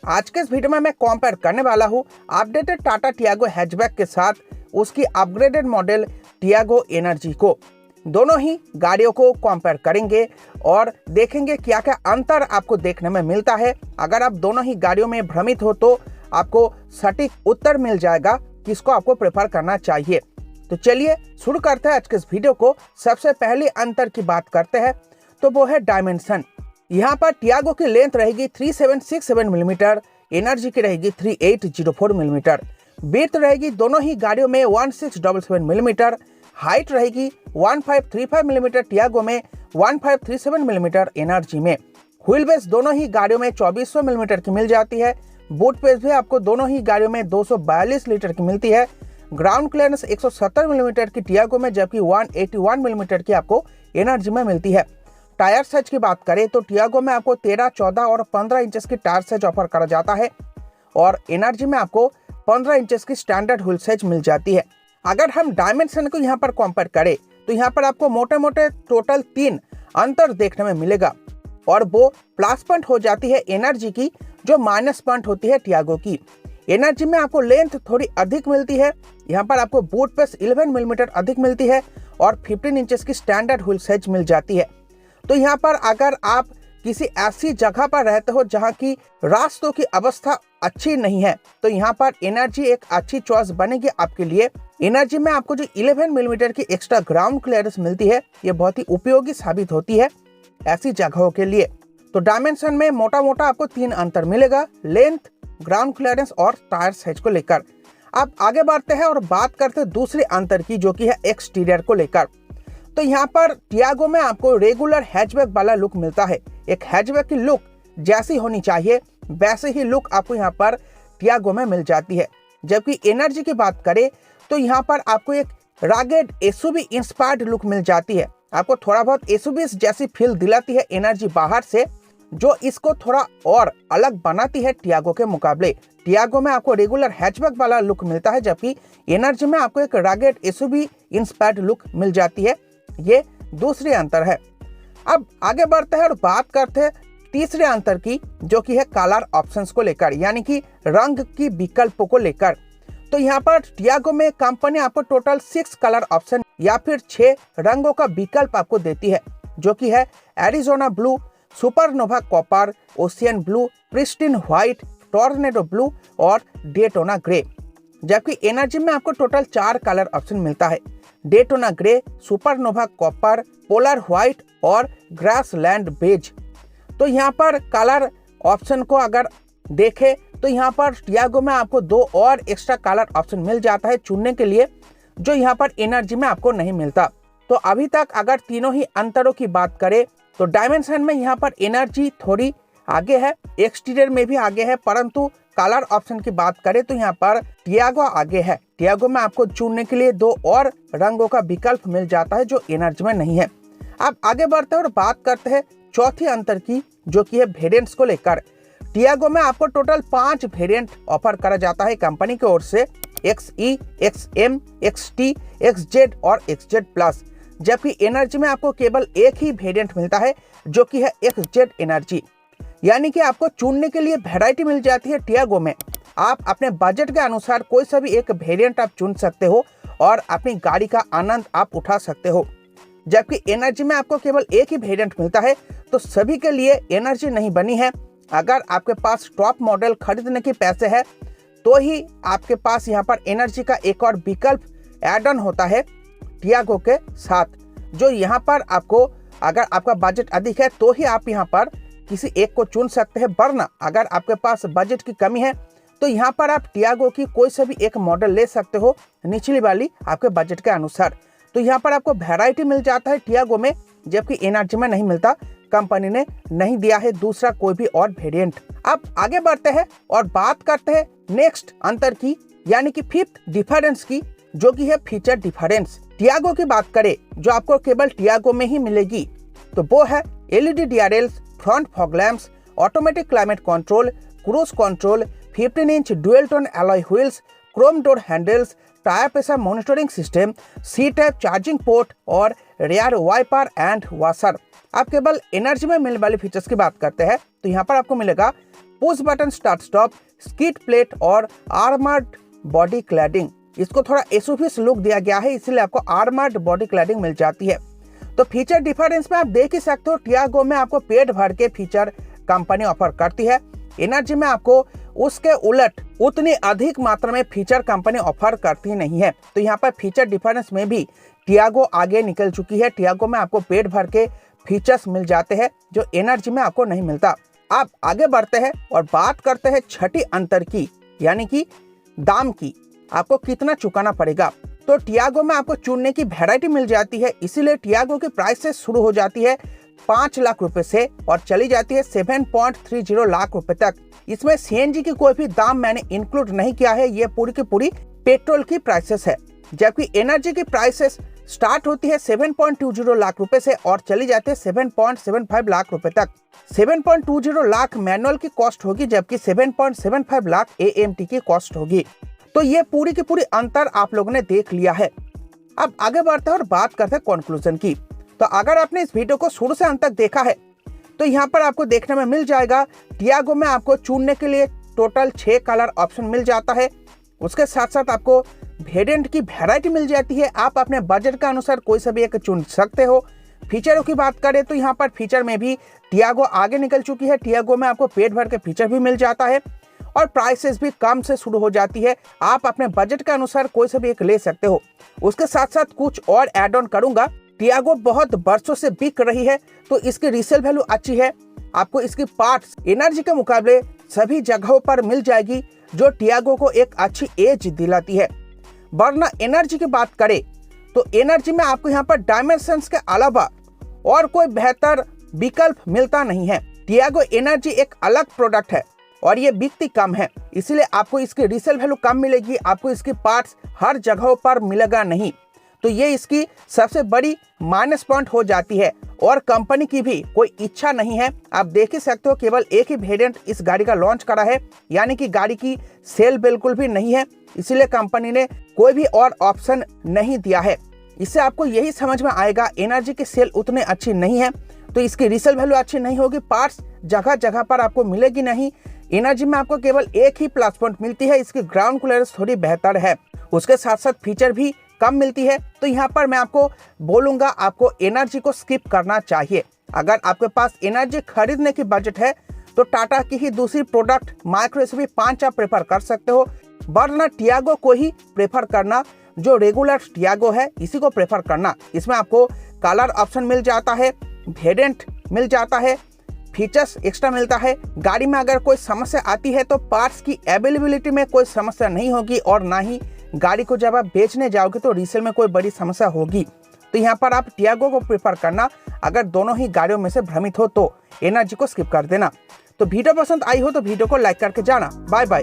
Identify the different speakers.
Speaker 1: आज के इस वीडियो में मैं कंपेयर करने वाला हूँ अपडेटेड टाटा टियागो हैचबैक के साथ उसकी अपग्रेडेड मॉडल टियागो एनर्जी को। दोनों ही गाड़ियों को कंपेयर करेंगे और देखेंगे क्या क्या अंतर आपको देखने में मिलता है। अगर आप दोनों ही गाड़ियों में भ्रमित हो तो आपको सटीक उत्तर मिल जाएगा किसको आपको प्रेफर करना चाहिए। तो चलिए शुरू करते हैं आज के इस वीडियो को। सबसे पहले अंतर की बात करते हैं तो वो है डायमेंशन। यहाँ पर टियागो की लेंथ रहेगी 3767 मिलीमीटर, एनर्जी की रहेगी 3804 मिलीमीटर, विड्थ रहेगी दोनों ही गाड़ियों में 1677 मिलीमीटर, हाइट रहेगी 1535 मिलीमीटर टियागो में, 1537 मिलीमीटर एनर्जी में। व्हील बेस दोनों ही गाड़ियों में 2400 मिलीमीटर की मिल जाती है। बूट स्पेस भी आपको दोनों ही गाड़ियों में 242 लीटर की मिलती है। ग्राउंड क्लियरेंस 170 मिलीमीटर की टियागो में जबकि 181 मिलीमीटर की आपको एनर्जी में मिलती है। टायर साइज की बात करें तो टियागो में आपको 13, 14 और 15 इंचेस की टायर साइज ऑफर करा जाता है और एनर्जी में आपको 15 इंचेस की स्टैंडर्ड व्हील साइज मिल जाती है। अगर हम डायमेंशन को यहाँ पर कंपेयर करें तो यहाँ पर आपको मोटे मोटे टोटल 3 अंतर देखने में मिलेगा और वो प्लस पॉइंट हो जाती है एनर्जी की, जो माइनस पॉइंट होती है टियागो की। एनर्जी में आपको लेंथ थोड़ी अधिक मिलती है, यहाँ पर आपको बूट स्पेस 11 मिलीमीटर अधिक मिलती है और 15 इंचेस की स्टैंडर्ड व्हील साइज मिल जाती है। तो यहाँ पर अगर आप किसी ऐसी जगह पर रहते हो जहाँ की रास्तों की अवस्था अच्छी नहीं है तो यहाँ पर एनर्जी एक अच्छी चॉइस बनेगी आपके लिए। एनर्जी में आपको जो 11 मिलीमीटर की एक्स्ट्रा ग्राउंड क्लियरेंस मिलती है ये बहुत ही उपयोगी साबित होती है ऐसी जगहों के लिए। तो डायमेंशन में मोटा मोटा आपको 3 अंतर मिलेगा, लेंथ, ग्राउंड क्लियरेंस और टायर साइज को लेकर। अब आगे बढ़ते हैं और बात करते हैं दूसरे अंतर की, जो कि है एक्सटीरियर को लेकर। तो यहाँ पर टियागो में आपको रेगुलर हैचबैक वाला लुक मिलता है। एक हैचबैक की लुक जैसी होनी चाहिए वैसे ही लुक आपको यहाँ पर टियागो में मिल जाती है। जबकि एनर्जी की बात करें तो यहाँ पर आपको एक रगेड एसयूवी इंस्पायर्ड लुक मिल जाती है। आपको थोड़ा बहुत एसयूवी जैसी फील दिलाती है एनर्जी बाहर से, जो इसको थोड़ा और अलग बनाती है टियागो के मुकाबले। टियागो में आपको रेगुलर हैचबैक वाला लुक मिलता है जबकि एनर्जी में आपको एक रगेड एसयूवी इंस्पायर्ड लुक मिल जाती है। ये दूसरी अंतर है। अब आगे बढ़ते हैं और बात करते हैं तीसरे अंतर की, जो कि है कलर ऑप्शंस को लेकर, यानी कि रंग की विकल्पों को लेकर। तो यहाँ पर टियागो में कंपनी आपको टोटल 6 कलर ऑप्शन या फिर 6 रंगों का विकल्प आपको देती है, जो कि है Arizona blue, supernova copper, ocean blue, pristine white, tornado blue और डेटोना ग्रे। जबकि एनर्जी में आपको टोटल 4 कलर ऑप्शन मिलता है, Daytona grey, supernova copper, polar white और ग्रासलैंड बेज। तो यहाँ पर कलर ऑप्शन को अगर देखें तो यहाँ पर टियागो में आपको 2 और एक्स्ट्रा कलर ऑप्शन मिल जाता है चुनने के लिए, जो यहाँ पर एनर्जी में आपको नहीं मिलता। तो अभी तक अगर तीनों ही अंतरों की बात करें तो डायमेंशन में यहाँ पर एनर्जी थोड़ी आगे है, एक्सटीरियर में भी आगे है, परंतु कलर ऑप्शन की बात करें तो यहाँ पर टियागो आगे है। टियागो में आपको चुनने के लिए 2 और रंगों का विकल्प मिल जाता है जो एनर्जी में नहीं है। अब आगे बढ़ते हैं और बात करते हैं चौथी अंतर की, जो कि है वेरिएंट्स को लेकर। टियागो में आपको टोटल 5 वेरिएंट ऑफर करा जाता है कंपनी की ओर से, XE, XM, XT, XZ और XZ प्लस। जबकि एनर्जी में आपको केवल एक ही वेरिएंट मिलता है, जो कि है XZ एनर्जी। यानी कि आपको चुनने के लिए वैरायटी मिल जाती है टियागो में। आप अपने बजट के अनुसार कोई सा भी एक वेरिएंट आप चुन सकते हो और अपनी गाड़ी का आनंद आप उठा सकते हो। जबकि एनर्जी में आपको केवल एक ही वेरिएंट मिलता है, तो सभी के लिए एनर्जी नहीं बनी है। अगर आपके पास टॉप मॉडल खरीदने के पैसे है तो ही आपके पास यहाँ पर एनर्जी का एक और विकल्प एड ऑन होता है टियागो के साथ, जो यहाँ पर आपको अगर आपका बजट अधिक है तो ही आप यहाँ पर किसी एक को चुन सकते हैं, वरना अगर आपके पास बजट की कमी है तो यहाँ पर आप टियागो की कोई सा भी एक मॉडल ले सकते हो निचली वाली आपके बजट के अनुसार। तो यहाँ पर आपको वैरायटी मिल जाता है टियागो में, जबकि एनर्जी में नहीं मिलता। कंपनी ने नहीं दिया है दूसरा कोई भी और वेरिएंट। अब आगे बढ़ते हैं और बात करते हैं नेक्स्ट अंतर की, यानी कि 5th डिफरेंस की, जो कि है फीचर डिफरेंस। टियागो की बात करें जो आपको केवल टियागो में ही मिलेगी तो वो है LED DRLs, front fog lamps, automatic climate control, cruise control, 15 inch dual tone alloy wheels, chrome door handles, tyre pressure monitoring system, C type charging port और रेयर वाइपर एंड वॉशर। आप केवल energy में मिलने वाले features की बात करते हैं तो यहाँ पर आपको मिलेगा push button start stop, skid plate और आर्मर्ड बॉडी क्लैडिंग। इसको थोड़ा एसयूवी लुक दिया गया है, इसलिए आपको आर्मर्ड बॉडी क्लैडिंग मिल जाती है। तो फीचर डिफरेंस में आप देख ही सकते हो, टियागो में आपको पेट भर के फीचर कंपनी ऑफर करती है। एनर्जी में आपको उसके उलट उतनी अधिक मात्रा में फीचर कंपनी ऑफर करती नहीं है। तो यहाँ पर फीचर डिफरेंस में भी टियागो आगे निकल चुकी है। टियागो में आपको पेट भर के फीचर्स मिल जाते हैं जो एनर्जी में आपको नहीं मिलता। आप आगे बढ़ते हैं और बात करते हैं छठी अंतर की, यानी कि दाम की, आपको कितना चुकाना पड़ेगा। तो टियागो में आपको चुनने की वैरायटी मिल जाती है, इसीलिए टियागो की प्राइस से शुरू हो जाती है 5 लाख रुपए से और चली जाती है 7.30 लाख रुपए तक। इसमें सीएनजी की कोई भी दाम मैंने इंक्लूड नहीं किया है, ये पूरी की पूरी पेट्रोल की प्राइसेस है। जबकि एनर्जी की प्राइसेस स्टार्ट होती है 7.20 लाख रुपए से और चली जाती है 7.75 लाख रुपए तक। 7.20 लाख मैनुअल की कॉस्ट होगी, जबकि 7.75 लाख एएमटी की कॉस्ट होगी। तो ये पूरी की पूरी अंतर आप लोगों ने देख लिया है। अब आगे बढ़ते हैं और बात करते हैं कंक्लूजन की। तो अगर आपने इस वीडियो को शुरू से अंत तक देखा है तो यहाँ पर आपको देखने में मिल जाएगा टियागो में आपको चुनने के लिए टोटल 6 कलर ऑप्शन मिल जाता है। उसके साथ साथ आपको वेरिएंट की वैरायटी मिल जाती है, आप अपने बजट के अनुसार कोई सा भी एक चुन सकते हो। फीचरों की बात करें तो यहाँ पर फीचर में भी टियागो आगे निकल चुकी है। टियागो में आपको पेट भर के फीचर भी मिल जाता है और प्राइसेस भी कम से शुरू हो जाती है, आप अपने बजट के अनुसार कोई सा भी एक ले सकते हो। उसके साथ साथ कुछ और एड ऑन करूंगा। टियागो बहुत वर्षों से बिक रही है तो इसकी रीसेल वैल्यू अच्छी है, आपको इसकी पार्ट्स एनर्जी के मुकाबले सभी जगहों पर मिल जाएगी, जो टियागो को एक अच्छी एज दिलाती है। वरना एनर्जी की बात करें तो एनर्जी में आपको यहाँ पर डायमेंशंस के अलावा और कोई बेहतर विकल्प मिलता नहीं है। टियागो एनर्जी एक अलग प्रोडक्ट है और ये बिकती कम है, इसलिए आपको इसकी रीसेल वैल्यू कम मिलेगी, आपको इसकी पार्ट्स हर जगहों पर मिलेगा नहीं। तो ये इसकी सबसे बड़ी माइनस पॉइंट हो जाती है और कंपनी की भी कोई इच्छा नहीं है। आप देख ही सकते हो केवल एक ही वेरिएंट इस गाड़ी का लॉन्च करा है, यानी कि गाड़ी की सेल बिल्कुल भी नहीं है, इसलिए कंपनी ने कोई भी और ऑप्शन नहीं दिया है। इससे आपको यही समझ में आएगा एनर्जी की सेल उतनी अच्छी नहीं है तो इसकी रीसेल वैल्यू अच्छी नहीं होगी, पार्ट्स जगह जगह पर आपको मिलेगी नहीं। एनर्जी में आपको केवल एक ही प्लस पॉइंट मिलती है, इसकी ग्राउंड क्लियरेंस थोड़ी बेहतर है, उसके साथ साथ फीचर भी कम मिलती है। तो यहाँ पर मैं आपको बोलूंगा आपको एनर्जी को स्किप करना चाहिए। अगर आपके पास एनर्जी खरीदने की बजट है तो टाटा की ही दूसरी प्रोडक्ट माइक्रो एसयूवी 5 आप प्रेफर कर सकते हो, वरना टियागो को ही प्रेफर करना, जो रेगुलर टियागो है इसी को प्रेफर करना। इसमें आपको कलर ऑप्शन मिल जाता है, वेरिएंट मिल जाता है, फीचर्स एक्स्ट्रा मिलता है। गाड़ी में अगर कोई समस्या आती है तो पार्ट्स की अवेलेबिलिटी में कोई समस्या नहीं होगी और ना ही गाड़ी को जब आप बेचने जाओगे तो रीसेल में कोई बड़ी समस्या होगी। तो यहाँ पर आप टियागो को प्रेफर करना। अगर दोनों ही गाड़ियों में से भ्रमित हो तो एनर्जी को स्किप कर देना। तो वीडियो पसंद आई हो तो वीडियो को लाइक करके जाना। Bye bye.